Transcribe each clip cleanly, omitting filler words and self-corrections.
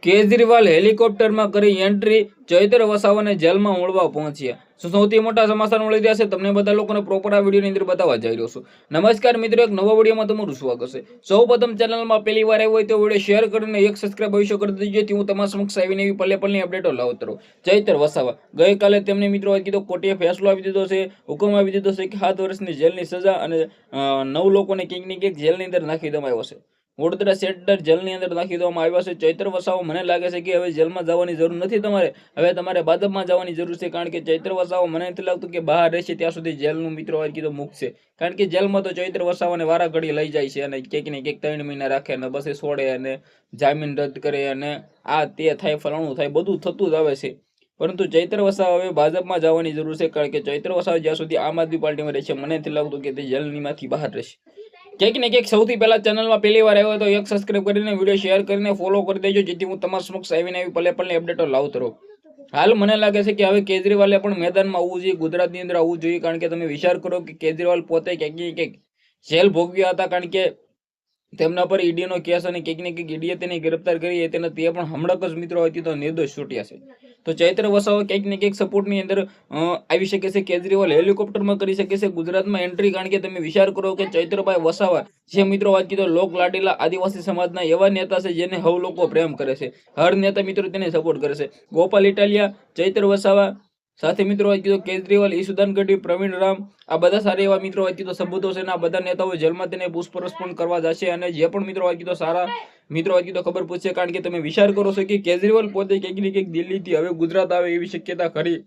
કેજરીવાલ હેલિકોપ્ટરમાં કરી એન્ટ્રી, ચૈત્ર વસાવાને જેલમાં મળવા પહોંચ્યા. સૌથી મોટા સમાચાર મળી રહ્યા છે તમને બધા લોકોને પ્રોપર આ વિડીયોની અંદર બતાવવા જઈ રહ્યો છું. નમસ્કાર મિત્રો, એક નવા વિડીયોમાં તમારું સ્વાગત છે. સૌપ્રથમ ચેનલમાં પહેલી વાર આવ્યો હોય તો વિડીયો શેર કરીને એક સબસ્ક્રાઇબ અવશ્ય કરી દેજો, જેથી હું તમારા સમક્ષ આવીને એવી પલે પલની અપડેટો લાવતો રહું. ચૈત્ર વસાવા ગઈકાલે તેમને મિત્રો કીધો કોર્ટે ફેસલો આપી દીધો છે, હુકમ આપી દીધો છે કે 7 વર્ષની જેલની સજા અને 9 લોકોને કંઈક ને કંઈક જેલની અંદર નાખી દેવામાં આવ્યો છે. વડોદરા સેન્ટ્રલ જેલની અંદર નાખી દેવામાં આવ્યા છે. ચૈત્ર વસાવા મને લાગે છે કે હવે જેલમાં જવાની જરૂર નથી તમારે, હવે તમારે ભાજપમાં જવાની જરૂર છે. કારણ કે ચૈત્ર વસાવા મને નથી લાગતું કે બહાર રહેશે ત્યાં સુધી જેલનું મિત્રો કીધું મૂકશે. કારણ કે જેલમાં તો ચૈત્ર વસાવાને વારા ઘડી લઈ જાય છે અને કંઈક ને કંઈક 3 મહિના રાખે અને બસ છોડે અને જામીન રદ કરે અને આ તે થાય ફલાણું થાય બધું થતું જ આવે છે. પરંતુ ચૈત્ર વસાવા હવે ભાજપમાં જવાની જરૂર છે. કારણ કે ચૈત્ર વસાવા જ્યાં સુધી આમ આદમી પાર્ટીમાં રહેશે મને નથી લાગતું કે તે જેલનીમાંથી બહાર રહેશે. ક્યાંક ને ક્યાંક સૌથી પહેલા ચેનલમાં પહેલી વાર આવ્યો તો એક સબસ્ક્રાઇબ કરીને વિડીયો શેર કરીને ફોલો કરી દેજો, જેથી હું તમારા સમક્ષ આવીને આવી પલે પલની અપડેટો લાવતો રહું. હાલ મને લાગે છે કે હવે કેજરીવાલે પણ મેદાનમાં આવવું જોઈએ, ગુજરાતની અંદર આવવું જોઈએ. કારણ કે તમે વિચાર કરો કે કેજરીવાલ પોતે ક્યાંક ને ક્યાંક જેલ ભોગવ્યા હતા. કારણ કે તેમના પર ઈડીનો કેસ અને કંઈક ને કંઈક ઈડીએ તેને ગિરફ્તાર કરી હતી અને તે પણ હમણાં જ મિત્રો હતી તો નિર્દોષ છૂટ્યા છે. તો ચૈત્ર વસાવા કંઈક ને કંઈક સપોર્ટની અંદર આવી શકે છે. કેજરીવાલ હેલિકોપ્ટરમાં કરી શકે છે ગુજરાતમાં એન્ટ્રી. કારણ કે તમે વિચાર કરો કે ચૈત્રભાઈ વસાવા જે મિત્રો વાત કીધો લોક લાડીલા આદિવાસી સમાજના એવા નેતા છે જેને હવ લોકો પ્રેમ કરે છે. હર નેતા મિત્રો તેને સપોર્ટ કરે છે. ગોપાલ ઇટાલિયા, ચૈત્ર વસાવા સાથે મિત્રો વાત કીધો કેજરીવાલ, ઈશુદાન ગઢવી, પ્રવીણ રામ, આ બધા સારા એવા મિત્રો વાત કીધો સબૂતો છે. આ બધા નેતાઓ જેલમાં તેને પૂછપરછ પણ કરવા જશે અને જે પણ મિત્રો વાત કીધો સારા મિત્રો વાત કીધો ખબર પૂછશે. કારણ કે તમે વિચાર કરો છો કે કેજરીવાલ પોતે કંઈક ને કંઈક દિલ્હીથી હવે ગુજરાત આવે એવી શક્યતા ખરી.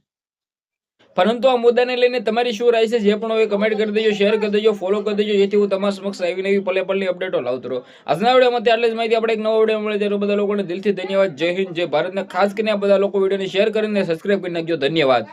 પરંતુ આ મુદ્દાને લઈને તમારી શું રાય છે જે પણ હોય કમેન્ટ કરી દેજો, શેર કરી દેજો, ફોલો કરી દેજો, જેથી હું તમારા સમક્ષ આવીને એવી પલે પલની અપડેટો લાવતો રહું. આજના વિડીયોમાં આટલી જ માહિતી. આપણે એક નવો વિડીયો મળે ત્યારે બધા લોકોને દિલથી ધન્યવાદ. જય હિન્દ, જય ભારત. ખાસ કરીને આ બધા લોકો વિડીયોને શેર કરીને સબસ્ક્રાઇબ કરી નાખજો. ધન્યવાદ.